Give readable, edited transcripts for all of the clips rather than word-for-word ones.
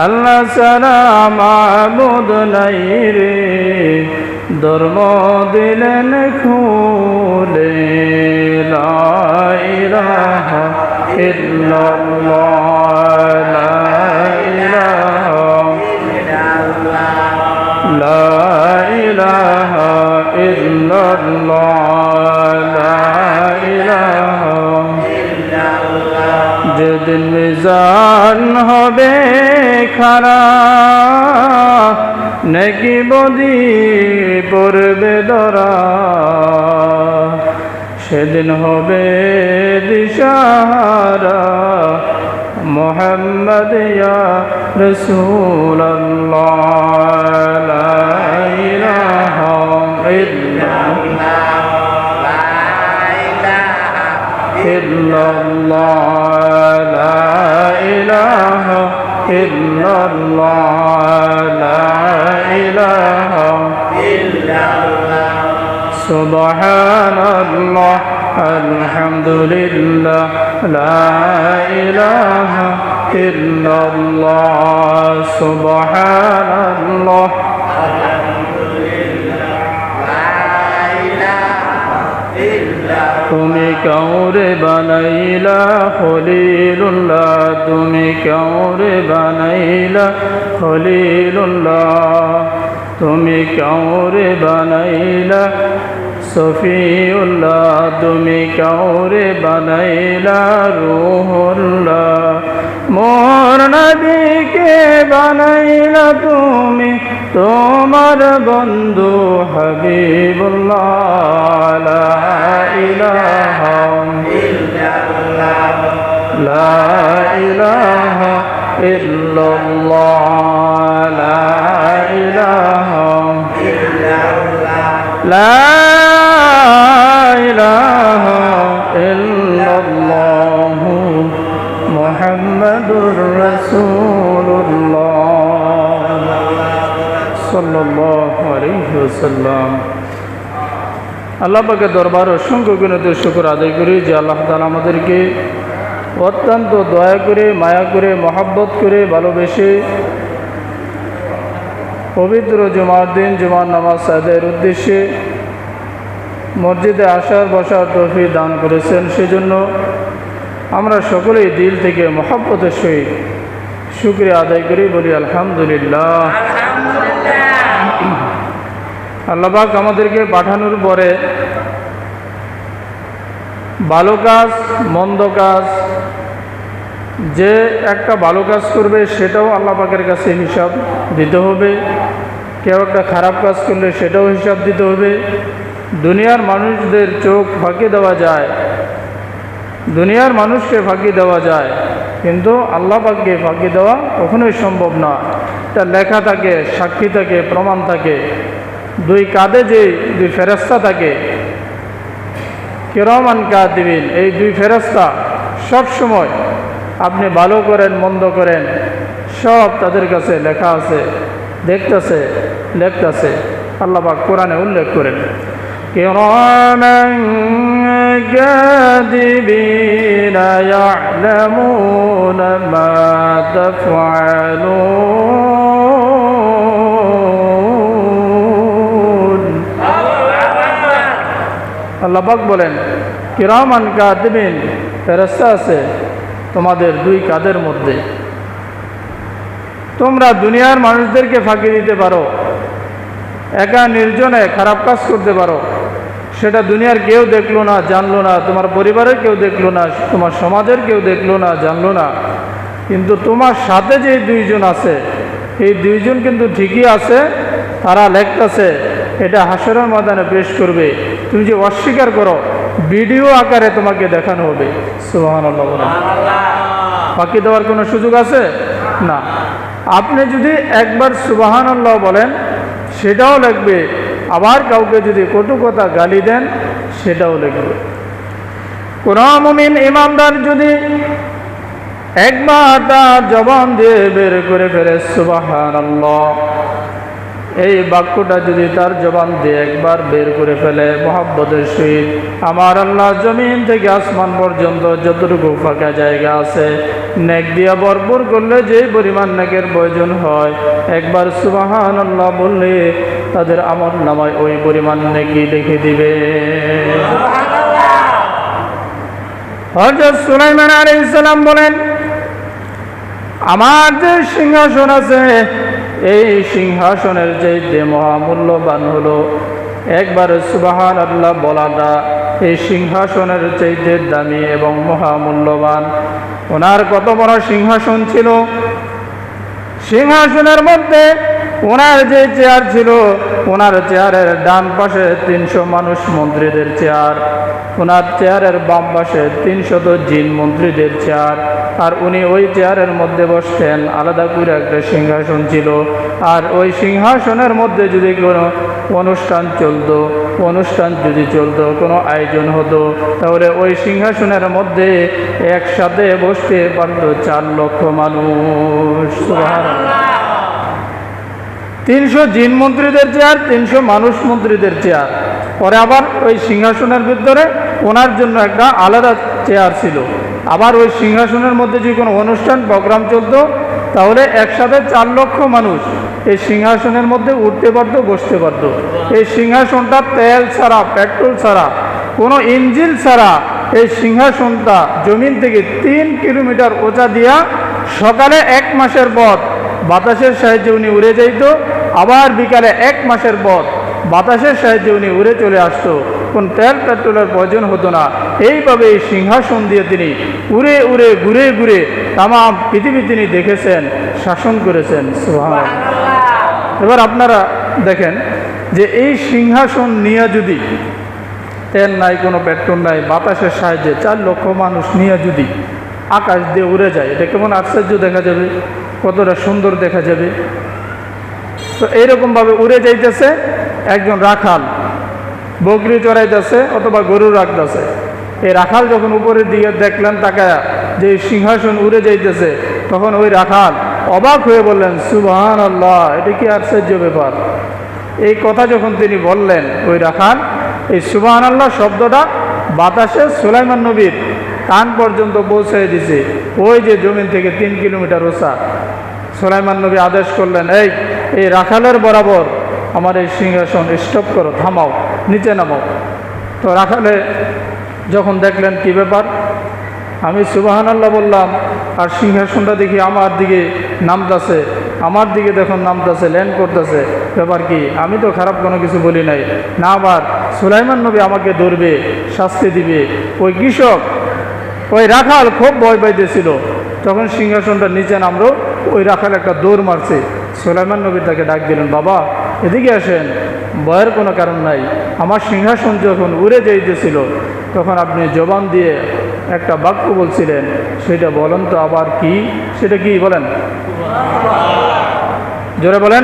আল্লাহ ছাড়া মাবুদ নাই রে, ধর্ম দিলেন খুলে। লা ইলাহা ইল্লাল্লাহ, লা ইলাহা ইল্লাল্লাহ, লা ইলাহা ইল্লাল্লাহ, লা ইলাহা ইল্লাল্লাহ। যেদিন মিজান হবে খারা, নেকি বদি পড়বে ধরা, সেদিন হবে দিশাহারা। মুহাম্মদ ইয়া রাসূলুল্লাহ, লা ইলাহা ইল্লাল্লাহ, লা ইলাহা ইল্লাল্লাহ, লা ইলাহা ইল্লাল্লাহ, লা ইলাহা ইল্লাল্লাহ। সুবহানাল্লাহ, আলহামদুলিল্লাহ, লা ইলাহা ইল্লাল্লাহ। সুবহানাল্লাহ, আলহামদুলিল্লাহ, লা ইলাহা ইল্লাল্লাহ। তুমি কাউরে বানাইলা খলিলুল্লাহ, তুমি কাউরে বানাইলা খলিলুল্লাহ, তুমি কাউরে বানাইলা সফিউল্লাহ, তুমি কাউরে বানাইলা রূহুল্লাহ। মোর নবীকে বানাইলা তুমি তোমার বন্ধু হাবিবুল্লাহ, লা ইলাহা ইল্লাল্লাহ, লা ইলাহা ইল্লাল্লাহ, লা ইলাহা ইল্লাল্লাহ, লা ইলাহা ইল্লাল্লাহ, মুহাম্মাদুর রাসূলুল্লাহ সাল্লাল্লাহু আলাইহি ওয়াসাল্লাম। আল্লাহ পাকের দরবার অসংখ্য গুণিত শুকর আদায় করি যে আল্লাহ তাআলা আমাদেরকে অত্যন্ত দয়া করে, মায়া করে, মহব্বত করে, ভালোবেসে পবিত্র জুমার দিন জুমার নামাজ আদায়ের উদ্দেশ্যে মসজিদে আসার বসার তৌফিক দান করেছেন। সেজন্য আমরা সকলেই দিল থেকে মহব্বতের সহিত শুকরিয়া আদায় করি, বলি আলহামদুলিল্লাহ। আল্লাহ পাক আমাদেরকে পাঠানোর পরে ভালো কাজ মন্দ কাজ, যে একটা ভালো কাজ করবে সেটাও আল্লাহ পাকের কাছে হিসাব দিতে হবে, কেউ একটা খারাপ কাজ করলে সেটাও হিসাব দিতে হবে। দুনিয়ার মানুষদের চোখ ফাঁকি দেওয়া যায়, দুনিয়ার মানুষকে ফাঁকি দেওয়া যায়, কিন্তু আল্লাহ পাককে ফাঁকি দেওয়া কখনোই সম্ভব না। এটা লেখা থাকে, সাক্ষী থাকে, প্রমাণ থাকে। দুই কাঁধে যে দুই ফেরেশতা থাকে, কিরামান কাতিবিন, এই দুই ফেরেশতা সব সময় আপনি ভালো করেন মন্দ করেন সব তাদের কাছে লেখা আছে, দেখতেছে, লিখতেছে। আল্লাহ পাক কোরআনে উল্লেখ করেন, কিরামান কাতিবিনা ইয়ালামুনা মা তাফআলুন। আল্লাহ পাক বলেন কিরামান কাতিবিন, ফেরেশতা আছে তোমাদের দুই কাঁধের মধ্যে। তোমরা দুনিয়ার মানুষদেরকে ফাঁকি দিতে পারো, একা নির্জনে খারাপ কাজ করতে পারো, সেটা দুনিয়ার কেউ দেখলো না, জানলো না, তোমার পরিবারের কেউ দেখলো না, তোমার সমাজের কেউ দেখলো না, জানলো না, কিন্তু তোমার সাথে যে দুইজন আছে এই দুইজন কিন্তু ঠিকই আছে, তারা লিখতেছে, এটা হাসরের ময়দানে পেশ করবে। তুমি যে অস্বীকার করো ভিডিও আকারে তোমাকে দেখানো হবে। সুবহানাল্লাহ। ফাঁকি দেওয়ার কোনো সুযোগ আছে না। আপনি যদি একবার সুবহানাল্লাহ বলেন সেটাও লিখবে, আবার কাউকে যদি কটু কথা গালি দেন সেটাও লিখবে। কোন মুমিন ইমানদার যদি একবার তার জবান দিয়ে বের করে ফেলে সুবহানাল্লাহ, এই বাক্যটা যদি তার জবান দিয়ে একবার বের করে ফেলে মহব্বতের সহিত, আমার আল্লাহ জমিন থেকে আসমান পর্যন্ত যতটুকু ফাঁকা জায়গা আছে নেক দিয়া ভরপুর করলে যে পরিমাণ নেকের প্রয়োজন হয়, একবার সুবহানাল্লাহ বললে তাদের আমল নামায় ওই পরিমাণ নেকি লিখে দিবে। হযরত সুলাইমান আলাইহিস সালাম বলেন, আমার যে সিংহাসন আছে এই সিংহাসনের চাইতে মহামূল্যবান হলো একবার সুবহানাল্লাহ বলাটা এই সিংহাসনের চাইতে দামি এবং মহামূল্যবান। ওনার কত বড় সিংহাসন ছিল! সিংহাসনের মধ্যে ওনার যে চেয়ার ছিল, ওনার চেয়ারের ডান পাশে 300 মানুষ মন্ত্রীদের চেয়ার, ওনার চেয়ারের বাম পাশে 300 জিন মন্ত্রীদের চেয়ার, আর উনি ওই চেয়ারের মধ্যে বসতেন। আলাদা করে একটা সিংহাসন ছিল। আর ওই সিংহাসনের মধ্যে যদি কোনো অনুষ্ঠান চলতো, কোনো আয়োজন হতো, তাহলে ওই সিংহাসনের মধ্যে একসাথে বসতে পারত 4 লক্ষ মানুষ। সুবহানাল্লাহ। 300 জিন মন্ত্রীদের চেয়ার, 300 মানুষ মন্ত্রীদের চেয়ার। পরে আবার ওই সিংহাসনের ভিতরে ওনার জন্য একটা আলাদা চেয়ার ছিল। আবার ওই সিংহাসনের মধ্যে যদি কোনো অনুষ্ঠান প্রোগ্রাম চলতো, তাহলে একসাথে 4 লক্ষ মানুষ এই সিংহাসনের মধ্যে উঠতে পারতো, বসতে পারতো। এই সিংহাসনটা তেল ছাড়া, পেট্রোল ছাড়া, কোনো ইঞ্জিন ছাড়া এই সিংহাসনটা জমিন থেকে 3 কিলোমিটার উঁচা দিয়া সকালে 1 মাসের পথ বাতাসের সাহায্যে উনি উড়ে যাইতো, আবার বিকালে 1 মাসের পথ বাতাসের সাহায্যে উনি উড়ে চলে আসতো। কোন তেল পেট্রোলের প্রয়োজন হতো না। এইভাবে এই সিংহাসন দিয়ে তিনি উড়ে উড়ে ঘুরে ঘুরে তাম পৃথিবী তিনি দেখেছেন, শাসন করেছেন। সুবহানাল্লাহ। এবার আপনারা দেখেন যে এই সিংহাসন নিয়ে যদি তেল নাই, কোনো পেট্রোল নাই, বাতাসের সাহায্যে 4 লক্ষ মানুষ নিয়ে যদি আকাশ দিয়ে উড়ে যায়, এটা কেমন আশ্চর্য দেখা যাবে, কতটা সুন্দর দেখা যাবে। তো এইরকমভাবে উড়ে যাইতেছে একজন রাখাল, বকরি চড়াইতেছে অথবা গরু রাখতেছে। এই রাখাল যখন উপরের দিকে দেখলেন তাকায়া যে সিংহাসন উড়ে যাইতেছে, তখন ওই রাখাল অবাক হয়ে বললেন, সুবহানাল্লাহ, এটা কি আশ্চর্য ব্যাপার। এই কথা যখন তিনি বললেন, ওই রাখাল এই সুবহানাল্লাহ শব্দটা বাতাসে সুলাইমান নবীর কান পর্যন্ত পৌঁছে দিছে। ওই যে জমিন থেকে 3 কিলোমিটার উঁচা। সুলাইমান নবী আদেশ করলেন, এই রাখালের বরাবর আমার এই সিংহাসন স্টপ করো, থামাও, নিচে নামাও। তো রাখালে যখন দেখলেন কি ব্যাপার, আমি সুবহানাল্লাহ বললাম আর সিংহাসনটা দেখি আমার দিকে নামতেছে, আমার দিকে দেখুন নামতেছে, ল্যান্ড করতেছে, ব্যাপার কি? আমি তো খারাপ কোনো কিছু বলি নাই না। আবার সুলাইমান নবী আমাকে ধরবে, শাস্তি দিবে। ওই কৃষক, ওই রাখাল খুব ভয় পাইতেছিল। তখন সিংহাসনটা নিচে নামলো, ওই রাখাল একটা দৌড় মারছে। সুলাইমান নবী তাকে ডাক দিলেন, বাবা এদিকে আসেন, ভয়ের কোনো কারণ নাই। আমার সিংহাসন যখন উড়ে যাইতেছিল তখন আপনি জবান দিয়ে একটা বাক্য বলছিলেন, সেটা বলেন তো আবার কি? সেটা কি বলেন? জোরে বলেন।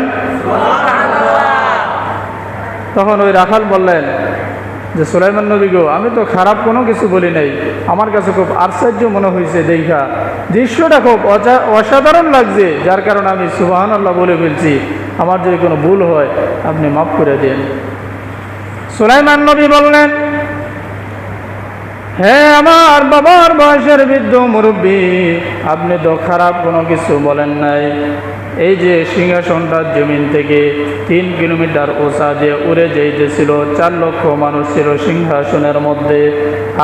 তখন ওই রাখাল বললেন যে, সুলাইমান নবী গো, আমি তো খারাপ কোনো কিছু বলি নাই, আমার কাছে খুব আশ্চর্য মনে হয়েছে দেখা, দৃশ্যটা খুব অসাধারণ লাগছে, যার কারণে আমি সুবহানাল্লাহ বলে ফেলছি। আমার যদি কোনো ভুল হয় আপনি মাফ করে দেন। সুলাইমান নবী বললেন, হে আমার বাবার বয়সের বৃদ্ধ মুরব্বী, আপনি তো খারাপ কোনো কিছু বলেন নাই। এই যে সিংহাসনটা জমিন থেকে 3 কিলোমিটার উঁচা দিয়ে উড়ে যাইতেছিল, 4 লক্ষ মানুষ ছিল সিংহাসনের মধ্যে,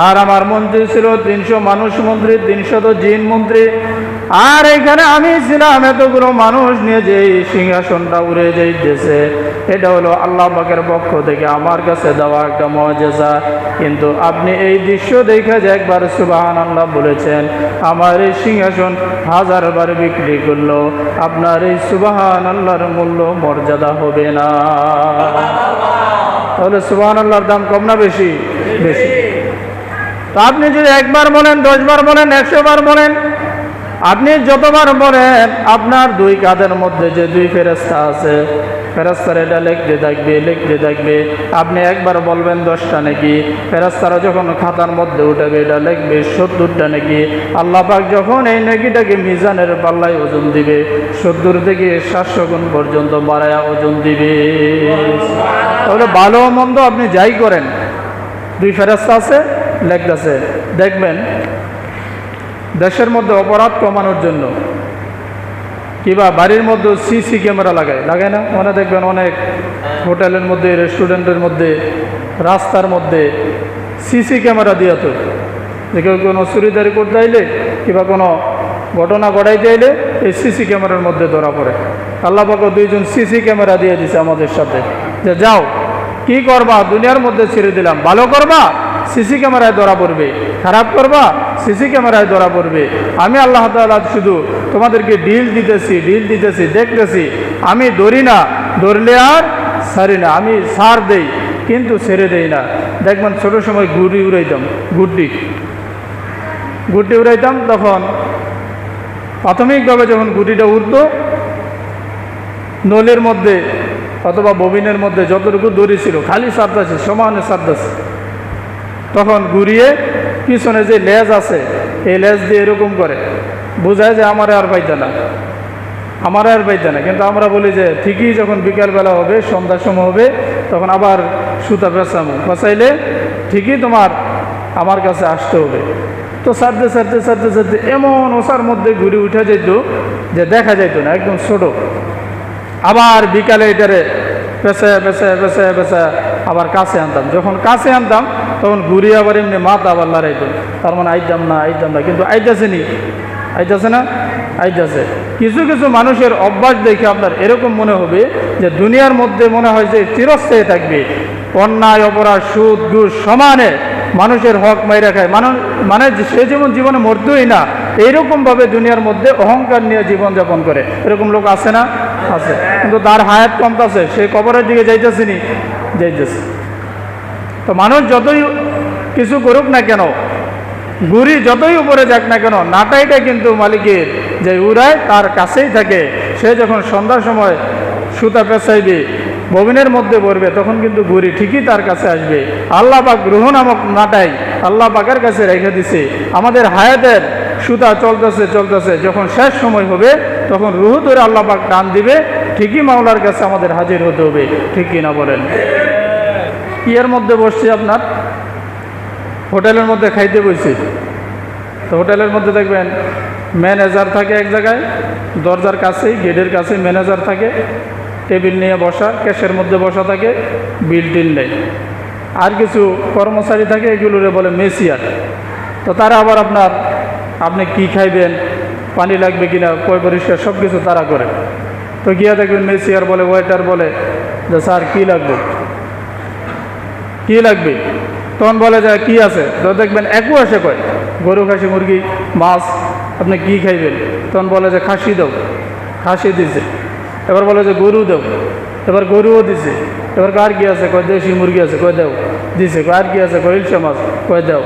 আর আমার মন্ত্রী ছিল 300 মানুষ মন্ত্রী, 300 জিন মন্ত্রী, আর এখানে আমি ছিলাম এতগুলো মানুষ নিয়ে যে সিংহাসনটা উড়ে যাইতেছে। এটা হলো আল্লাহ পাকের পক্ষ থেকে আমার কাছে দেওয়া একটা মুআজিজা। কিন্তু আপনি এই দৃশ্য দেখে যে একবার সুবহানাল্লাহ বলেছেন, আমার এই সিংহাসন 1000 বার বিক্রি করলো আপনার এই সুবহানাল্লাহর মূল্য মর্যাদা হবে না। তাহলে সুবহানাল্লাহর দাম কম না বেশি? বেশি। তো আপনি যদি একবার বলেন, 10 বার বলেন, 100 বার বলেন, আপনি যতবার বলেন, আপনার 2 কাঁধের মধ্যে যে 2 ফেরেশতা আছে ফেরেশতারা এটা লিখতে থাকবে। আপনি একবার বলবেন 10টা নেকি, ফেরেশতারা যখন খাতার মধ্যে উঠাবে এটা লিখবে 70টা নেকি। আল্লাহ পাক যখন এই নেকিটাকে মিজানের পাল্লায় ওজন দিবে 70 থেকে 700 গুণ পর্যন্ত বাড়ায়া ওজন দিবে। তাহলে ভালো মন্দ আপনি যাই করেন, 2 ফেরেশতা আছে লিখতেছে। দেখবেন দেশের মধ্যে অপরাধ কমানোর জন্য কিংবা বাড়ির মধ্যে সিসি ক্যামেরা লাগায় না, মানে দেখবেন অনেক হোটেলের মধ্যে, রেস্টুরেন্টের মধ্যে, রাস্তার মধ্যে সিসি ক্যামেরা দিয়ে তো যে কেউ কোনো চুরিদারি করতে আইলে কিংবা কোনো ঘটনা ঘটাইতে আইলে এই সিসি ক্যামেরার মধ্যে ধরা পড়ে। আল্লাহ পাক 2জন সিসি ক্যামেরা দিয়ে দিছে আমাদের সাথে, যে যাও কি করবা দুনিয়ার মধ্যে ছেড়ে দিলাম, ভালো করবা সিসি ক্যামেরায় ধরা পড়বে, খারাপ করবা সিসি ক্যামেরায় ধরা পড়বে। আমি আল্লাহ তাআলা শুধু তোমাদেরকে ডিল দিতেছি, দেখতেছি। আমি ধরি না, ধরলে আর ছাড়ি না, আমি ছাড় দেই কিন্তু ছেড়ে দেই না। দেখবেন ছোট সময় গুড্ডি উড়াইতাম, তখন প্রাথমিকভাবে যখন গুটিটা উঠতো নলের মধ্যে অথবা ববিনের মধ্যে যতটুকু দড়ি ছিল খালি সারতেছে, সমানে সারতেছে, তখন ঘুরিয়ে পিছনে যে লেজ আছে এই লেজ দিয়ে এরকম করে বোঝায় যে আমার আর পাইতে না। কিন্তু আমরা বলি যে ঠিকই যখন বিকালবেলা হবে, সন্ধ্যার সময় হবে, তখন আবার সুতা পেঁচাইলে ঠিকই তোমার আমার কাছে আসতে হবে। তো সারতে এমন ওসার মধ্যে ঘুরে উঠে যেত যে দেখা যাইতো না, একদম ছোট। আবার বিকালে এটারে পেঁচা আবার কাছে আনতাম। যখন কাছে আনতাম তখন ঘুরি আবার এমনি মাথা আবার লড়াইতো, তার মানে আইতাম না। কিন্তু আইতাছে। কিছু মানুষের অভ্যাস দেখে আপনার এরকম মনে হবে যে দুনিয়ার মধ্যে মনে হয় যে চিরস্থায়ী থাকবে। অন্যায় অপরাধ সুদ ঘুষ সমানে মানুষের হক মাইরা খায়, মানে সে যেমন জীবনে মরতই না, এইরকমভাবে দুনিয়ার মধ্যে অহংকার নিয়ে জীবনযাপন করে। এরকম লোক আছে না? আছে। কিন্তু তার হায়াত কমতেছে, সে কবরের দিকে যাইতেছে। তো মানুষ যতই কিছু করুক না কেন, ঘুরি যতই উপরে যাক না কেন, নাটাইটা কিন্তু মালিকের যে উড়ায় তার কাছেই থাকে। সে যখন সন্ধ্যার সময় সুতা পেঁচাইবে, ববিনের মধ্যে পড়বে, তখন কিন্তু ঘুরি ঠিকই তার কাছে আসবে। আল্লাহ পাক রুহ নামক নাটাই আল্লাহ পাকের কাছে রেখে দিছে। আমাদের হায়াতের সুতা চলতেছে, যখন শেষ সময় হবে তখন রুহ ধরে আল্লাহ পাক টান দিবে, ঠিকই মাওলার কাছে আমাদের হাজির হতে হবে। ঠিক কিনা বলেন? এর মধ্যে বসছি আপনার হোটেলের মধ্যে খাইতে বসছি, তো হোটেলের মধ্যে দেখবেন ম্যানেজার থাকে এক জায়গায়, দরজার কাছেই গেটের কাছে ম্যানেজার থাকে, টেবিল নিয়ে বসা, ক্যাশের মধ্যে বসা থাকে, বিল টিল নেই। আর কিছু কর্মচারী থাকে, এগুলোরে বলে মেসিয়ার। তো তারা আবার আপনি কি খাইবেন, পানি লাগবে কিনা, পয় পরিষ্কার সব কিছু তারা করে। তো গিয়া দেখবেন মেসিয়ার বলে, ওয়েটার বলে যে স্যার কি লাগবে, তখন বলে যে কি আছে। তো দেখবেন একু আসে কয় গরু, খাসি, মুরগি, মাছ, আপনি কি খাইবেন? তখন বলে যে খাসি দাও, খাসি দিছে। এবার বলে যে গরু দাও, এবার গরুও দিছে। এবার আর কি আছে, কয় দেশি মুরগি আছে, কয় দাও, দিছে। আর কি আছে, কয় ইলশা মাছ, কয় দাও,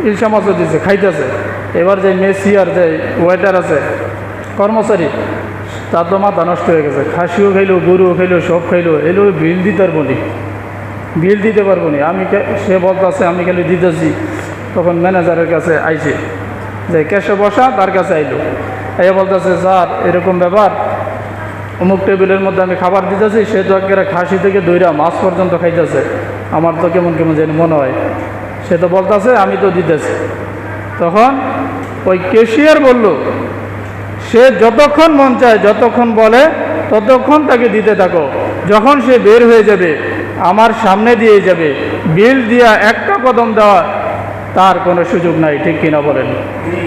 ইলশা মাছও দিছে, খাইতেছে। এবার যে মেসিয়ার যে ওয়েটার আছে কর্মচারী, তার তো মাথা নষ্ট হয়ে গেছে। খাসিও খাইলো, গরুও খাইলো, সব খাইলো, এলো বিল দিতে পারবো নি। সে বলতেছে আমি খালি দিতেছি। তখন ম্যানেজারের কাছে আইছে, যে ক্যাশে বসা, তার কাছে আইলো। এই বলতেছে স্যার এরকম ব্যাপার, অমুক টেবিলের মধ্যে আমি খাবার দিতেছি, সে তো একেবারে খাসি থেকে দইরা মাছ পর্যন্ত খাইতেছে, আমার তো কেমন যেন মনে হয়। সে তো বলতেছে আমি তো দিতেছি। তখন ওই ক্যাশিয়ার বলল, সে যতক্ষণ মন চায়, যতক্ষণ বলে ততক্ষণ তাকে দিতে থাকো। যখন সে বের হয়ে যাবে, আমার সামনে দিয়ে যাবে, বিল দিয়া একটা কদম দেওয়া তার কোনো সুযোগ নাই। ঠিক কিনা বলেন?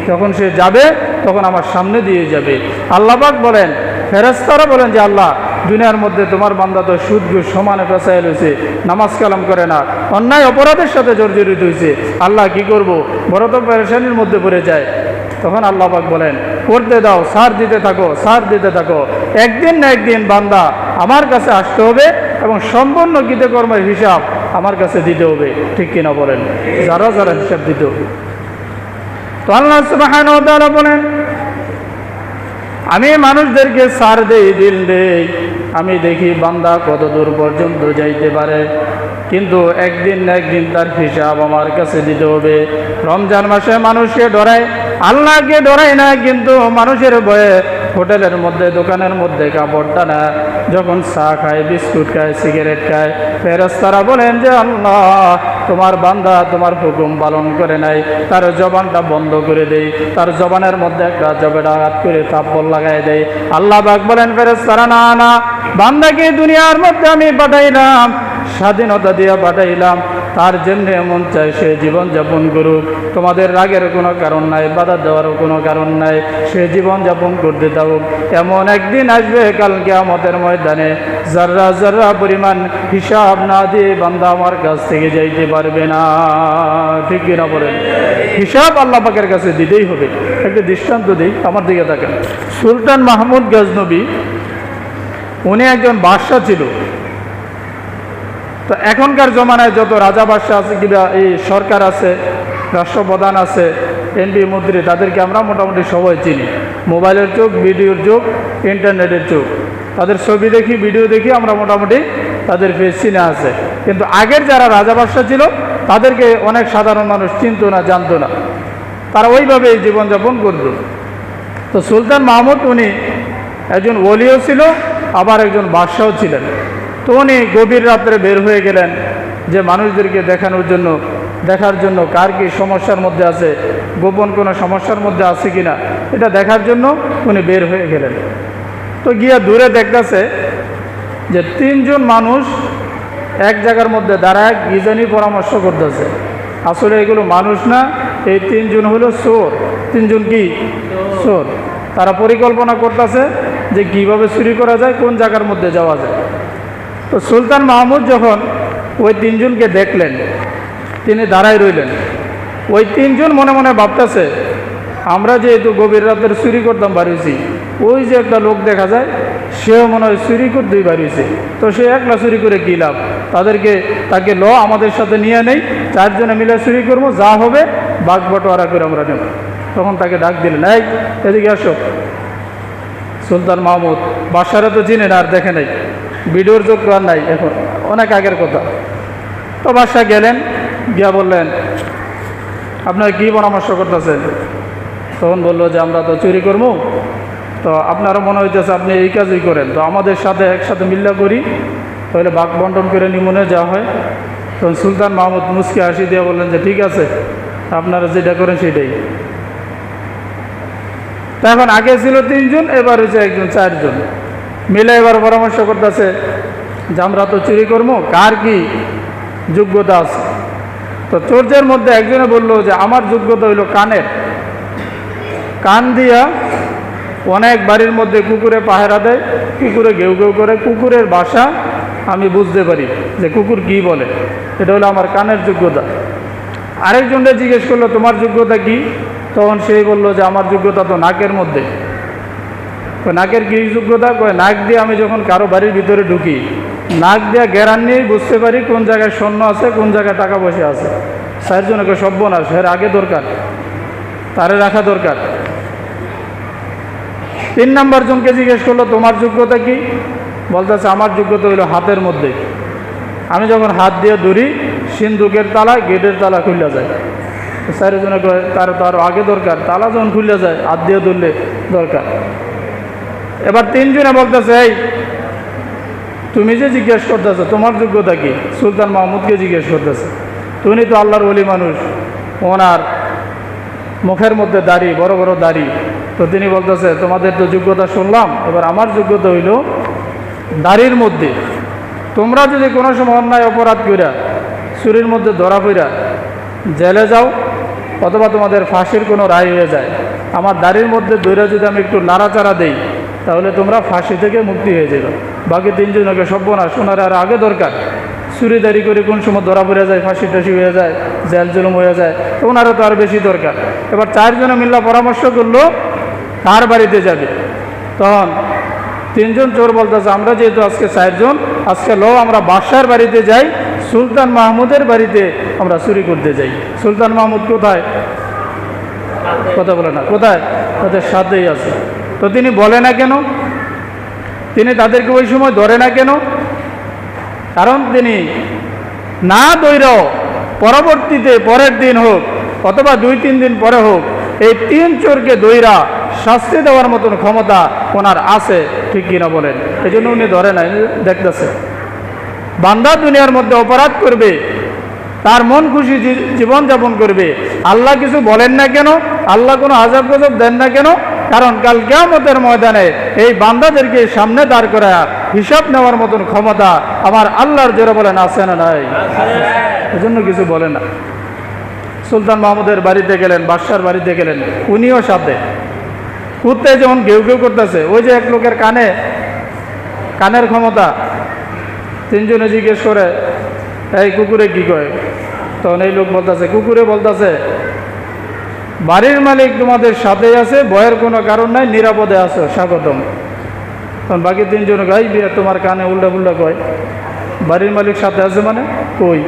যখন সে যাবে তখন আমার সামনে দিয়ে যাবে। আল্লাহ পাক বলেন, ফেরেশতারা বলেন যে আল্লাহ, দুনিয়ার মধ্যে তোমার বান্দা তো সুদ ঘুষ সমানে পেঁচাইল হয়েছে, নামাজ কালাম করে না, অন্যায় অপরাধের সাথে জর্জরিত হয়েছে। আল্লাহ কি করব, বড় তো পেরেশানির মধ্যে পড়ে যায়। তখন আল্লাহ পাক বলেন, করতে দাও, সার দিতে থাকো। একদিন না একদিন বান্দা আমার কাছে আসতে হবে এবং সম্পূর্ণ কৃতকর্মের হিসাব আমার কাছে দিতে হবে। ঠিক কিনা বলেন? যারা হিসাব দিতে হবে। তো আল্লাহ সুবহানাহু ওয়া তাআলা বলেন, আমি মানুষদেরকে সার দেই, দিল দেই, আমি দেখি বান্দা কত দূর পর্যন্ত যাইতে পারে, কিন্তু একদিন না একদিন তার হিসাব আমার কাছে দিতে হবে। রমজান মাসে মানুষকে ডরায়, আল্লাহকে ডরায় না, কিন্তু মানুষের ভয়ে হোটেলের মধ্যে দোকানের মধ্যে কাপড় টানা, যখন চা খায়, বিস্কুট খায়, সিগারেট খায়, ফেরেশতারা বলেন যে আল্লাহ তোমার বান্দা তোমার হুকুম পালন করে নাই, তার জবানটা বন্ধ করে দেই, তার জবানের মধ্যে একটা জবেটা আঘাত করে থাপ্পড় লাগাই দেয়। আল্লাহ পাক বলেন ফেরেশতারা না না, বান্দাকে দুনিয়ার মধ্যে আমি পাঠাইলাম, স্বাধীনতা দিয়ে পাঠাইলাম, তার যেমনি এমন চাই সে জীবন যাপন করুক, তোমাদের রাগের কোনো কারণ নাই, বাধা দেওয়ারও কোনো কারণ নাই, সে জীবন যাপন করতে দাও। এমন একদিন আসবে কাল কিয়ামতের ময়দানে যার্রা যার্রা পরিমাণ হিসাব না দিয়ে বান্দা আমার কাছ থেকে যাইতে পারবে না। ঠিক কিনা বলেন? হিসাব আল্লাহ পাকের কাছে দিতেই হবে। একটা দৃষ্টান্ত দিই, আমার দিকে দেখেন। সুলতান মাহমুদ গজনবী উনি একজন বাদশাহ ছিল। তো এখনকার জমানায় যত রাজা বাদশাহ আছে কিংবা এই সরকার আছে, রাষ্ট্রপ্রধান আছে, এমপি মন্ত্রী, তাদেরকে আমরা মোটামুটি সবাই চিনি। মোবাইলের যুগ, ভিডিওর যুগ, ইন্টারনেটের যুগ, তাদের ছবি দেখি, ভিডিও দেখি, আমরা মোটামুটি তাদের ফেস চিনে আছে। কিন্তু আগের যারা রাজা বাদশাহ ছিল তাদেরকে অনেক সাধারণ মানুষ চিনতো না, জানতো না, তারা ওইভাবেই জীবনযাপন করত। তো সুলতান মাহমুদ উনি একজন ওলিও ছিল, আবার একজন বাদশাও ছিলেন। তো উনি গভীর রাত্রে বের হয়ে গেলেন যে মানুষদেরকে দেখার জন্য কার কি সমস্যার মধ্যে আছে, গোপন কোনো সমস্যার মধ্যে আছে কিনা এটা দেখার জন্য উনি বের হয়ে গেলেন। তো গিয়া দূরে দেখতেছে যে তিনজন মানুষ এক জায়গার মধ্যে দাঁড়ায় কি জানি পরামর্শ করতেছে। আসলে এগুলো মানুষ না, এই তিনজন হলো চোর। তিনজন কি? চোর। তারা পরিকল্পনা করতেছে যে কিভাবে চুরি করা যায়, কোন জায়গার মধ্যে যাওয়া যায়। তো সুলতান মাহমুদ যখন ওই তিনজনকে দেখলেন, তিনি দাঁড়ায় রইলেন। ওই তিনজন মনে মনে ভাবতেছে আমরা যেহেতু গভীর রাতের চুরি করতাম বাড়িয়েছি, ওই যে একটা লোক দেখা যায় সেও মনে হয় চুরি করতেই বাড়িয়েছে, তো সে একলা চুরি করে কী লাভ, তাকে আমাদের সাথে নিয়ে নেই, চারজনে মিলে চুরি করবো, যা হবে বাঘ বটোয়ারা করে আমরা নেব। তখন তাকে ডাক দিলেন, এই এদিকে আসো। সুলতান মাহমুদ বাদশারা তো চিনে না, আর দেখে নাই, ভিডিওর যোগ্য আর নাই, এখন অনেক আগের কথা। তো বাদশাহ গেলেন, গিয়া বললেন আপনারা কী পরামর্শ করতেছেন? তখন বললো যে আমরা তো চুরি করবো, তো আপনারও মনে হইতেছে আপনি এই কাজই করেন, তো আমাদের সাথে একসাথে মিল্লা করি, তাহলে ভাগ বন্টন করে নিমনে যাওয়া হয়। তখন সুলতান মাহমুদ মুচকি হাসি দিয়ে বললেন যে ঠিক আছে, আপনারা যেটা করেন সেটাই। তো এখন আগে ছিল তিনজন, এবার হচ্ছে একজন, চারজন মিলে এবার পরামর্শ করতেছে যে আমরা তো চুরি করবো, কার কি যোগ্যতা আছে। তো চোরদের মধ্যে একজনে বলল যে আমার যোগ্যতা হইল কানের, কান দিয়া অনেক বাড়ির মধ্যে কুকুরে পাহারা দেয়, কুকুরে ঘেউ ঘেউ করে, কুকুরের ভাষা আমি বুঝতে পারি যে কুকুর কি বলে, এটা হলো আমার কানের যোগ্যতা। আরেকজনটা জিজ্ঞেস করলো তোমার যোগ্যতা কি? তখন সেই বলল যে আমার যোগ্যতা তো নাকের মধ্যে। নাকের কি যোগ্যতা? নাক দিয়ে আমি যখন কারো বাড়ির ভিতরে ঢুকি, নাক দিয়ে গ্যারান নিয়েই বুঝতে পারি কোন জায়গায় স্বর্ণ আছে, কোন জায়গায় টাকা পয়সা আছে। চারজনকে সর্বনাশ, এর আগে দরকার, তারে রাখা দরকার। 3 নম্বর জনকে জিজ্ঞেস করলো তোমার যোগ্যতা কি? বলতেছে আমার যোগ্যতা হইল হাতের মধ্যে, আমি যখন হাত দিয়ে ধরি সিন্ধুকের তালা, গেটের তালা খুলে যায়। চারজনে তার তো আরও আগে দরকার, তালা যখন খুলে যায় হাত দিয়ে ধরলে দরকার। এবার 3 জনে বলতেছে এই তুমি যে জিজ্ঞেস করতেছো তোমার যোগ্যতা কি, সুলতান মাহমুদকে জিজ্ঞেস করতেছে। তুমি তো আল্লাহর ওলি মানুষ, ওনার মুখের মধ্যে দাড়ি, বড় বড় দাড়ি। তো তিনি বলতেছে তোমাদের তো যোগ্যতা শুনলাম, এবার আমার যোগ্যতা হইল দাড়ির মধ্যে। তোমরা যদি কোনো সময় অন্যায় অপরাধ কইরা চুরির মধ্যে ধরা পইরা জেলে যাও, অথবা তোমাদের ফাঁসির কোনো রায় হয়ে যায়, আমার দাড়ির মধ্যে ধরে যদি আমি একটু নাড়াচাড়া দেই, তাহলে তোমরা ফাঁসি থেকে মুক্তি হয়ে যাবে। বাকি 3 জনকে সর্বনাশ, ওনারা আর আগে দরকার, চুরিদারি করে কোন সময় ধরা পড়ে যায়, ফাঁসি টাসি হয়ে যায়, জেল জুলুম হয়ে যায়, তো ওনারা তো আর বেশি দরকার। এবার 4 জনে মিল্লা পরামর্শ করলো কার বাড়িতে যাবে। তখন 3 জন চোর বলতেছে আমরা যেহেতু আজকে 4 জন, আজকে আমরা বাদশার বাড়িতে যাই, সুলতান মাহমুদের বাড়িতে আমরা চুরি করতে যাই। সুলতান মাহমুদ কোথায়? কথা বলে না, কোথায়? তাদের সাথেই আছে। তো তিনি বলে না কেন? তিনি তাদেরকে ওই সময় ধরে না কেন? কারণ তিনি না দৈরাও পরবর্তীতে পরের দিন হোক অথবা 2-3 দিন পরে হোক এই 3 চোরকে দৈরা শাস্তি দেওয়ার মতন ক্ষমতা ওনার আছে, ঠিক কিনা বলেন? এই জন্য উনি ধরে নাই। দেখতেছে বান্দা দুনিয়ার মধ্যে অপরাধ করবে, তার মন খুশি জীবনযাপন করবে, আল্লাহ কিছু বলেন না কেন? আল্লাহ কোনো আযাব গজব দেন না কেন? কারণ কাল কিয়ামতের ময়দানে এই বান্দাদেরকে সামনে দাঁড় করা হিসাব নেওয়ার মতন ক্ষমতা আমার আল্লাহর, জোরে বলেন আছে না নাই? এজন্য কিছু বলে না। সুলতান মাহমুদের বাড়িতে গেলেন, বাদশার বাড়িতে গেলেন, উনিও সাথে। কুত্তে যখন ঘেউ ঘেউ করতেছে, ওই যে এক লোকের কানের ক্ষমতা, 3 জনে জিজ্ঞেস করে এই কুকুরে কি কয়? তখন এই লোক বলতেছে, কুকুরে বলতেছে বাড়ির মালিক তোমাদের সাথেই আছে, ভয়ের কোনো কারণ নাই, নিরাপদে আছো, স্বাগতম। তখন বাকি 3 জন গাই বিয়ে তোমার কানে উল্টা পুল্টা কয়, বাড়ির মালিক সাথে আছে মানে কই?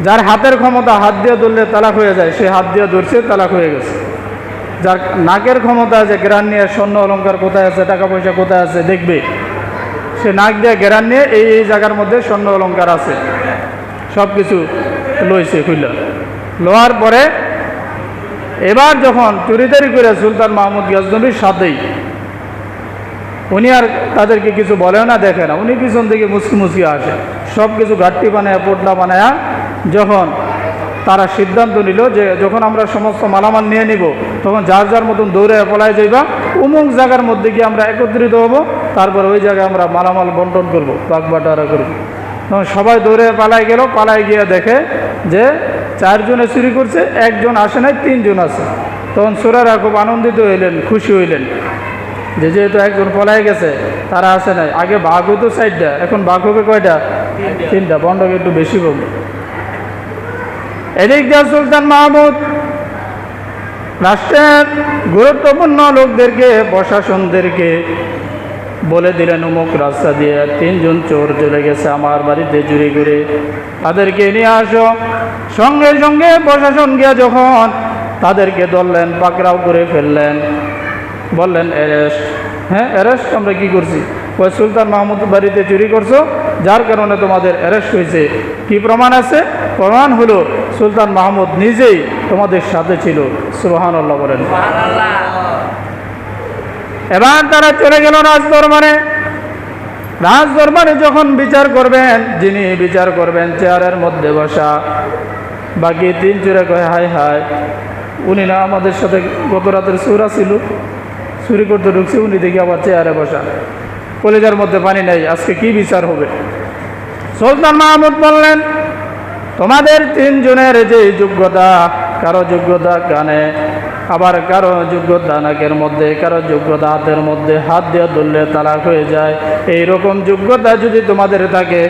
যার হাতের ক্ষমতা হাত দিয়ে ধরলে তালাক হয়ে যায়, সে হাত দিয়ে ধরছে, তালাক হয়ে গেছে। যার নাকের ক্ষমতা আছে গ্রান নিয়ে স্বর্ণ অলঙ্কার কোথায় আছে, টাকা পয়সা কোথায় আছে দেখবে, সে নাক দিয়ে গ্রান নিয়ে এই জায়গার মধ্যে স্বর্ণ অলঙ্কার আছে, সব কিছু লইছে। খুলল লোয়ার পরে এবার যখন চুরিদারি করে সুলতান মাহমুদ গজনবীর সাথেই, উনি আর তাদেরকে কিছু বলেও না, দেখে না, উনি পিছন থেকে মুসকি মুসকি আসে, সব কিছু ঘাটতি বানায় পোটলা বানায়া যখন তারা সিদ্ধান্ত নিল যে যখন আমরা সমস্ত মালামাল নিয়ে নিব তখন যার যার মতন দৌড়ে পলায় যাইবা, অমুক জায়গার মধ্যে গিয়ে আমরা একত্রিত হব, তারপর ওই জায়গায় আমরা মালামাল বন্টন করবো, বাগবাটারা করব। তখন সবাই দৌড়ে পালায় গেল, পালায় গিয়ে দেখে যে 4 জনে চুরি করছে, 1 জন আসে নাই, 3 জন আছে। তখন চোরেরা খুব আনন্দিত হইলেন, খুশি হইলেন যে যেহেতু 1 জন পলায় গেছে, তারা আসে নাই। আগে ভাগ হইতো 4টা, এখন ভাগ হবে কয়টা? 3টা। বন্ডকে একটু বেশি বলবো। এদিক দিয়ে সুলতান মাহমুদ রাষ্ট্রের গুরুত্বপূর্ণ লোকদেরকে, প্রশাসনদেরকে বলে দিলেন অমুক রাস্তা দিয়ে 3 জন চোর চলে গেছে আমার বাড়িতে চুরি করে, তাদেরকে নিয়ে আসো। সঙ্গে সঙ্গে প্রশাসন গিয়ে যখন তাদেরকে ধরলেন, পাকড়াও করে ফেললেন, বললেন অ্যারেস্ট। হ্যাঁ অ্যারেস্ট? আমরা কি করছি? ওই সুলতান মাহমুদ বাড়িতে চুরি করছো, যার কারণে তোমাদের অ্যারেস্ট হয়েছে। কি প্রমাণ আছে? প্রমাণ হলো সুলতান মাহমুদ নিজেই তোমাদের সাথে ছিল। সুবহানাল্লাহ বলেন। এবার তারা চলে গেল রাজদরবারে। রাজদরবারে যখন বিচার করবেন, যিনি বিচার করবেন চেয়ারের মধ্যে বসা, বাকি 3 চোরে কয় হায় হায়, উনি না আমাদের সাথে গত রাতের চোরা ছিল, চুরি করতে ঢুকছে, উনি দেখি আবার চেয়ারে বসা। কলেজার মধ্যে পানি নেই, আজকে কি বিচার হবে? সুলতান মাহমুদ বললেন তোমাদের 3 জনের যে যোগ্যতা, কারো যোগ্যতা কানে, আবার কারো যোগ্যতা নাকের মধ্যে, কারো যোগ্যতা হাতের মধ্যে, হাত দিয়ে ধরলে তালাক হয়ে যায়, এইরকম যোগ্যতা যদি তোমাদের থাকে,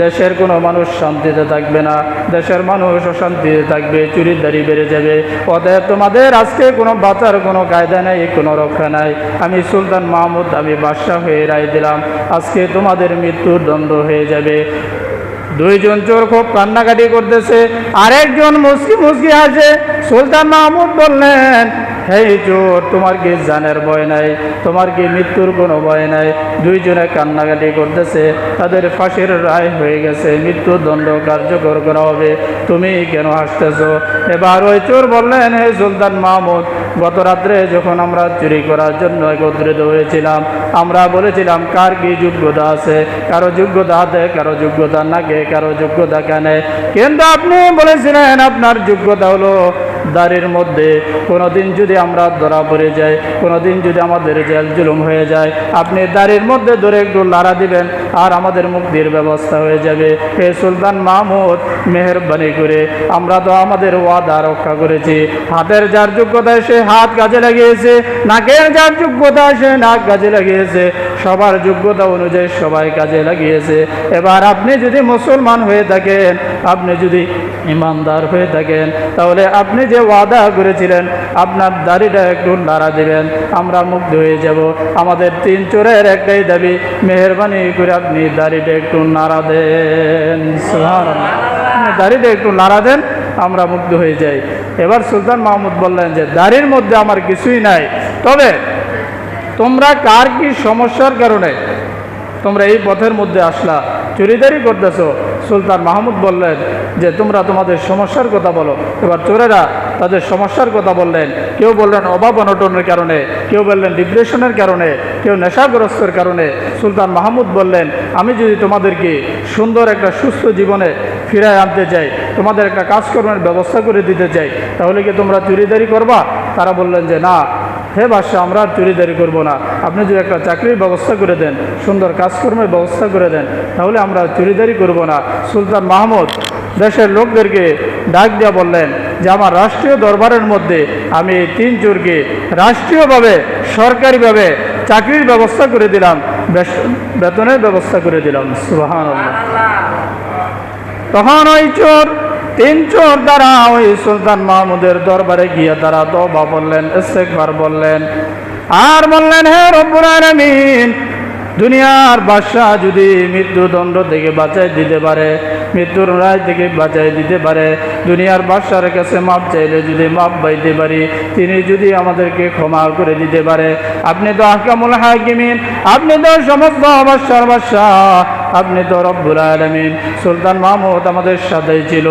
দেশের কোনো মানুষ শান্তিতে থাকবে না, দেশের মানুষ অশান্তিতে থাকবে, চুরিদারি বেড়ে যাবে। অতএব তোমাদের আজকে কোনো বাঁচার কোনো কায়দা নেই, কোনো রক্ষা নাই। আমি সুলতান মাহমুদ, আমি বাদশাহ হয়ে রায় দিলাম, আজকে তোমাদের মৃত্যুর দণ্ড হয়ে যাবে। 2 জন চোর খুব কান্নাকাটি করতেছে, আরেকজন মুসকি মুসকি আসে। সুলতান মাহমুদ বললেন হে চোর, তোমার কি জানের ভয় নাই? তোমার কি মৃত্যুর কোনো ভয় নাই? 2 জনে কান্নাকাটি করতেছে, তাদের ফাঁসির রায় হয়ে গেছে, মৃত্যুদণ্ড কার্যকর করা হবে, তুমি কেন হাসতেছো? এবার ওই চোর বললেন হে সুলতান মাহমুদ, গত রাত্রে যখন আমরা চুরি করার জন্য একত্রিত হয়েছিলাম, আমরা বলেছিলাম কার কি যোগ্যতা আছে, কারো যোগ্যতা হাতে, কারো যোগ্যতা নাকে, কারো যোগ্যতা কানে, কিন্তু আপনি বলেছিলেন আপনার যোগ্যতা হলো দাড়ির মধ্যে। কোনোদিন যদি আমরা ধরা পড়ে যাই, কোনোদিন যদি আমাদের জেল জুলুম হয়ে যায়, আপনি দাড়ির মধ্যে ধরে একটু লাড়া দিবেন আর আমাদের মুক্তির ব্যবস্থা হয়ে যাবে। হে সুলতান মাহমুদ, মেহেরবানি করে, আমরা তো আমাদের ওয়াদা রক্ষা করেছি। হাতের যার যোগ্যতা সে হাত কাজে লাগিয়েছে, নাকের যার যোগ্যতা সে নাক কাজে লাগিয়েছে, সবার যোগ্যতা অনুযায়ী সবাই কাজে লাগিয়েছে। এবার আপনি যদি মুসলমান হয়ে থাকেন, আপনি যদি ইমানদার হয়ে থাকেন, তাহলে আপনি যে ওয়াদা করেছিলেন আপনার দাড়িটা একটু নাড়া দিবেন, আমরা মুক্ত হয়ে যাব। আমাদের 3 চোরের একটাই দাবি, মেহেরবানি করে আপনি দাড়িটা একটু নাড়া দেন। সুবহানাল্লাহ, আপনি দাড়িটা একটু নাড়া দেন, আমরা মুক্ত হয়ে যাই। এবার সুলতান মাহমুদ বললেন যে দাড়ির মধ্যে আমার কিছুই নাই, তবে তোমরা কার কি সমস্যার কারণে তোমরা এই পথের মধ্যে আসলা, চুরিদারি করতেছো? সুলতান মাহমুদ বললেন যে তোমরা তোমাদের সমস্যার কথা বলো। এবার চোরেরা তাদের সমস্যার কথা বললেন। কেউ বললেন অভাব অনটনের কারণে, কেউ বললেন ডিপ্রেশনের কারণে, কেউ নেশাগ্রস্তের কারণে। সুলতান মাহমুদ বললেন আমি যদি তোমাদেরকে সুন্দর একটা সুস্থ জীবনে ফিরায় আনতে চাই, তোমাদের একটা কাজকর্মের ব্যবস্থা করে দিতে চাই, তাহলে কি তোমরা চুরিদারি করবা? তারা বললেন যে না হে বাদশাহ, আমরা আর চুরিদারি করবো না। আপনি যদি একটা চাকরির ব্যবস্থা করে দেন, সুন্দর কাজকর্মের ব্যবস্থা করে দেন, তাহলে আমরা চুরিদারি করব না। সুলতান মাহমুদ দেশের লোকদেরকে ডাক দিয়া বললেন যে আমার রাষ্ট্রীয় দরবারের মধ্যে আমি এই 3 চোরকে রাষ্ট্রীয়ভাবে সরকারিভাবে চাকরির ব্যবস্থা করে দিলাম, বেতনের ব্যবস্থা করে দিলাম। সুবহানাল্লাহ। তখন ওই 3 চোর দ্বারা ওই সুলতান মাহমুদের দরবারে গিয়ে তারা তওবা বললেন, ইস্তেগফার বললেন, আর বললেন হে রব্বুল আলামিন, দুনিয়ার বাদশাহ যদি মৃত্যুদণ্ড থেকে বাঁচাই দিতে পারে, মৃত্যুর রায় থেকে বাঁচাই দিতে পারে, দুনিয়ার বাদশার কাছে মাপ চাইলে যদি মাপ পাইতে পারি, তিনি যদি আমাদেরকে ক্ষমা করে দিতে পারে। আপনি তো আহকামুল হাকিমিন, আপনি তো সমস্ত বাদশার বাদশাহ, আপনি তো রব্বুল আলামিন। সুলতান মাহমুদ আমাদের সাথেই ছিল,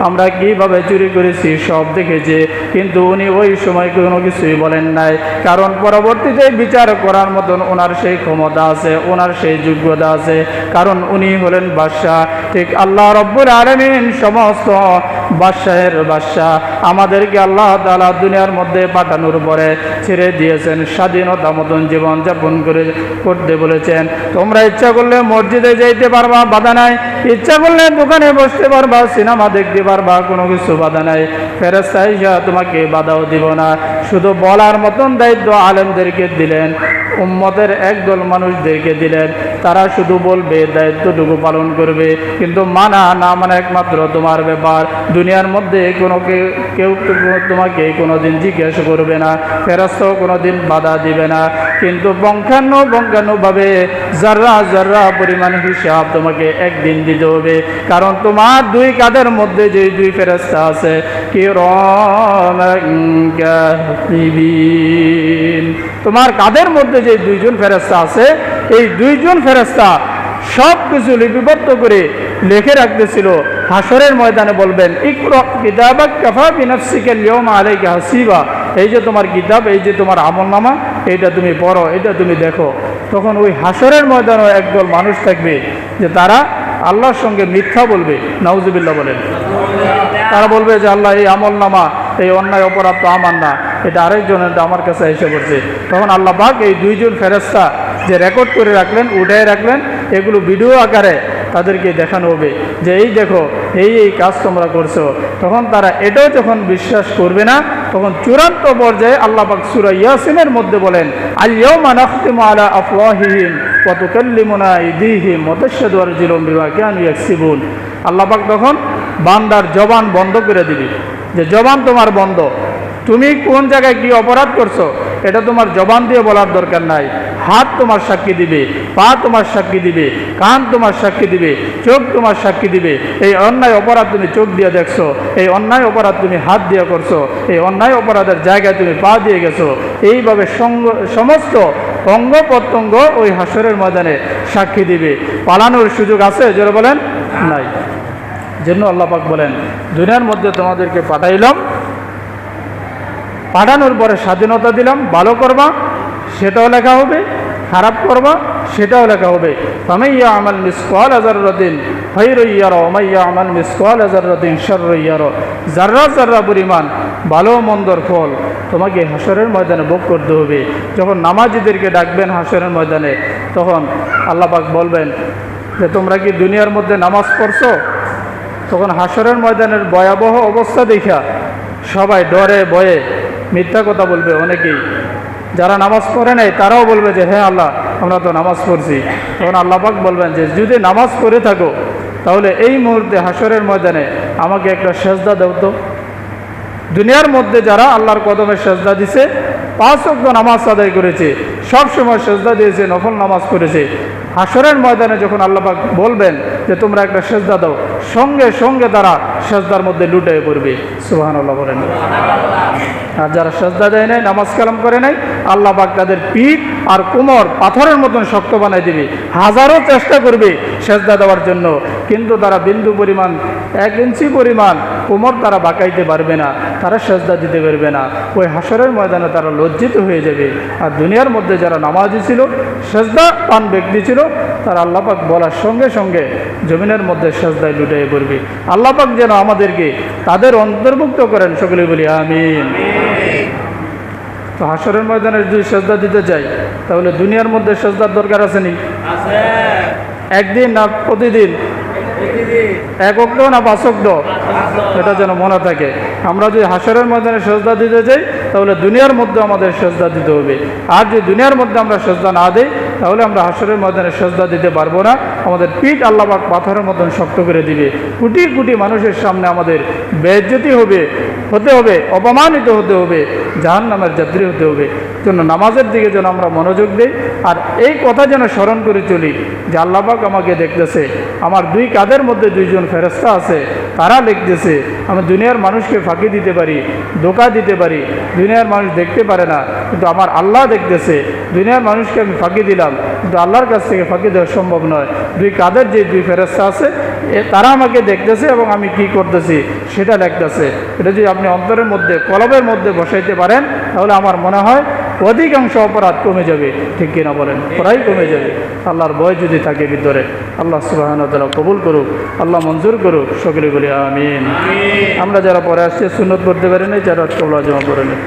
আমরা কিভাবে চুরি করেছি সব দেখেছে, কিন্তু উনি ওই সময় কোনো কিছুই বলেন নাই, কারণ পরবর্তীতে বিচার করার মতন ওনার সেই ক্ষমতা আছে, ওনার সেই যোগ্যতা আছে, কারণ উনি হলেন বাদশাহ। ঠিক আল্লাহ রব্বুল আলামিন সমস্ত বাদশাহের বাদশাহ। আমাদেরকে আল্লাহ তাআলা দুনিয়ার মধ্যে পাঠানোর পরে ছেড়ে দিয়েছেন, স্বাধীনতা মতন জীবন যাপন করতে বলেছেন। তোমরা ইচ্ছা করলে মসজিদে যাইতে পারবা, বাধা নাই। ইচ্ছা করলে দোকানে বসতে পারবা, সিনেমা দেখতে পারবা, কোনো কিছু বাধা নাই। ফেরেশতা এসে তোমাকে বাধাও দিব না। শুধু বলার মতন দায়িত্ব আলেমদেরকে দিলেন, উম্মতের একদল মানুষদেরকে দিলেন, তারা শুধু বলবে, দায়িত্বটুকু পালন করবে, কিন্তু মানা না মানা একমাত্র তোমার ব্যাপার। দুনিয়ার মধ্যে কেউ তোমাকে কোনোদিন জিজ্ঞাসা করবে না, ফেরেশতাও কোনোদিন বাধা দিবে না, কিন্তু বঙ্কানুভাবে যারা যারা পরিমাণ হিসাব তোমাকে একদিন দিতে হবে। কারণ তোমার 2 কাঁধের মধ্যে যে 2 ফেরেশতা আছে, কিরামান কাতিবিন, তোমার কাঁধের মধ্যে যে 2 জন ফেরেশতা আছে, এই 2 জন ফেরেশতা সব কিছু লিপিবদ্ধ করে লিখে রাখতেছিল। হাসরের ময়দানে বলবেন ইকরা কিতাবাক কাফা বিনাফসিকা আল-ইয়াওমা আলাইকা হাসিবা, এই যে তোমার কিতাব, এই যে তোমার আমলনামা, এইটা তুমি পড়ো, এটা তুমি দেখো। তখন ওই হাসরের ময়দানে একদল মানুষ থাকবে যে তারা আল্লাহর সঙ্গে মিথ্যা বলবে, নাউজুবিল্লাহ বলেন। তারা বলবে যে আল্লাহ এই আমলনামা, এই অন্যায় অপরাধ তো আমার না, এটা আরেকজনের, আমার কাছে এসে পড়ছে। তখন আল্লাহ পাক এই 2 জন ফেরেশতা যে রেকর্ড করে রাখলেন, উঠায় রাখলেন, এগুলো ভিডিও আকারে তাদেরকে দেখানো হবে যে এই দেখো এই কাজ তোমরা করছো। তখন তারা এটাও যখন বিশ্বাস করবে না, তখন চূড়ান্ত পর্যায়ে আল্লাহ পাক সূরা ইয়াসিনের মধ্যে বলেন আল-ইয়াওমা নাখতিমু আলা আফওয়াহিহিম ওয়া তুকাল্লিমুনা আইদিহিম ওয়া তাশহাদু আরজুলুহুম বিমা কানু ইয়াকসিবুন। আল্লাহ পাক তখন বান্দার জবান বন্ধ করে দিবে, যে জবান তোমার বন্ধ, তুমি কোন জায়গায় কি অপরাধ করছো এটা তোমার জবান দিয়ে বলার দরকার নাই। হাত তোমার সাক্ষী দিবে, পা তোমার সাক্ষী দিবে, কান তোমার সাক্ষী দিবে, চোখ তোমার সাক্ষী দিবে। এই অন্যায় অপরাধ তুমি চোখ দিয়ে দেখছো, এই অন্যায় অপরাধ তুমি হাত দিয়ে করছো, এই অন্যায় অপরাধের জায়গায় তুমি পা দিয়ে গেছো। এইভাবে সমস্ত অঙ্গ প্রত্যঙ্গ ওই হাসরের ময়দানে সাক্ষী দিবে। পালানোর সুযোগ আছে যারা বলেন নাই। জন্য আল্লাহ পাক বলেন দুনিয়ার মধ্যে তোমাদেরকে পাঠাইলাম, পাঠানোর পরে স্বাধীনতা দিলাম, ভালো করবা সেটাও লেখা হবে, খারাপ করবা সেটাও লেখা হবে। ফামাইয়া আমাল মিসকাল যাররাতিন খায়রুন ইয়ারা ওয়া মাইয়া আমাল মিসকাল যাররাতিন শাররুন ইয়ারা, যাররা যাররা পরিমাণ ভালো মন্দর ফল তোমাকে হাসরের ময়দানে ভোগ করতে হবে। যখন নামাজিদেরকে ডাকবেন হাসরের ময়দানে, তখন আল্লাহ পাক বলবেন যে তোমরা কি দুনিয়ার মধ্যে নামাজ পড়ছো? তখন হাসরের ময়দানের ভয়াবহ অবস্থা দেখা সবাই ডরে ভয়ে মিথ্যা কথা বলবে। অনেকেই যারা নামাজ পড়ে নাই তারাও বলবে যে হ্যাঁ আল্লাহ আমরা তো নামাজ পড়ছি। তখন আল্লাহ পাক বলবেন যে যদি নামাজ পড়ে থাকো তাহলে এই মুহূর্তে হাসরের ময়দানে আমাকে একটা সেজদা দাও তো। দুনিয়ার মধ্যে যারা আল্লাহর কদমে সেজদা দিছে, 5 ওয়াক্ত নামাজ আদায় করেছে, সব সময় সেজদা দিয়েছে, নফল নামাজ করেছে, হাসরের ময়দানে যখন আল্লাহ পাক বলবেন যে তোমরা একটা সেজদা দাও, সঙ্গে সঙ্গে তারা সেজদার মধ্যে লুটে পড়বে। সুবহানাল্লাহ বলেন। আর যারা সেজদা দেয় নাই, নামাজ কালাম করে নাই, আল্লাহ পাক তাদের পিঠ আর কোমর পাথরের মতন শক্ত বানাই দিবি। হাজারো চেষ্টা করবে সেজদা দেওয়ার জন্য, কিন্তু তারা বিন্দু পরিমাণ 1 ইঞ্চি পরিমাণ কোমর তারা বাঁকাইতে পারবে না, তারা সেজদা দিতে পারবে না। ওই হাসরের ময়দানে তারা লজ্জিত হয়ে যাবে। আর দুনিয়ার মধ্যে যারা নামাজি ছিল, সেজদা পান ব্যক্তি ছিল, তারা আল্লাহ পাক বলার সঙ্গে সঙ্গে জমিনের মধ্যে সেজদায় লুটিয়ে পড়বে। আল্লাহ পাক যেন আমাদেরকে তাদের অন্তর্ভুক্ত করেন, সকলে বলি আমিন। তো হাসরের ময়দানে যদি সেজদা দিতে যাই, তাহলে দুনিয়ার মধ্যে সেজদার দরকার আছে নি? একদিন না প্রতিদিন? 1 ওয়াক্ত না 5 ওয়াক্ত? এটা যেন মনে থাকে। আমরা যদি হাসরের ময়দানে সেজদা দিতে যাই, তাহলে দুনিয়ার মধ্যে আমাদের সেজদা দিতে হবে। আর যদি দুনিয়ার মধ্যে আমরা সেজদা না দিই, তাহলে আমরা হাসরের ময়দানে সেজদা দিতে পারবো না। আমাদের পিঠ আল্লাহ পাক পাথরের মতন শক্ত করে দিবে। কোটি কোটি মানুষের সামনে আমাদের বেইজ্জতি হতে হবে, অপমানিত হতে হবে, জাহান্নামের যাত্রী হতে হবে। জন্য নামাজের দিকে যেন আমরা মনোযোগ দিই। আর এই কথা যেন স্মরণ করে চলি যে আল্লাহ পাক আমাকে দেখতেছে, আমার 2 কাঁধের মধ্যে 2 জন ফেরেশতা আছে, তারা লিখতেছে। আমি দুনিয়ার মানুষকে ফাঁকি দিতে পারি, ধোঁকা দিতে পারি, দুনিয়ার মানুষ দেখতে পারে না, কিন্তু আমার আল্লাহ দেখতেছে। দুনিয়ার মানুষকে আমি ফাঁকি দিলাম, কিন্তু আল্লাহর কাছ থেকে ফাঁকি দেওয়া সম্ভব নয়। 2 কাঁধের যে 2 ফেরেশতা আছে, তারা আমাকে দেখতেছে এবং আমি কি করতেছি সেটা লিখতেছে। এটা যদি আপনি অন্তরের মধ্যে, কলবের মধ্যে বসাইতে পারেন, তাহলে আমার মনে হয় অধিকাংশ অপরাধ কমে যাবে। ঠিক কিনা বলেন? প্রায় কমে যাবে। আল্লাহর ভয় যদি থাকে ভিতরে। আল্লাহ সুবহানাহু ওয়া তাআলা কবুল করুক, আল্লাহ মঞ্জুর করুক, সকলে বলি আমিন। আমরা যারা পরে আসছে সুন্নত পড়তে পারি না, যারা কবলা জমা করে নেই।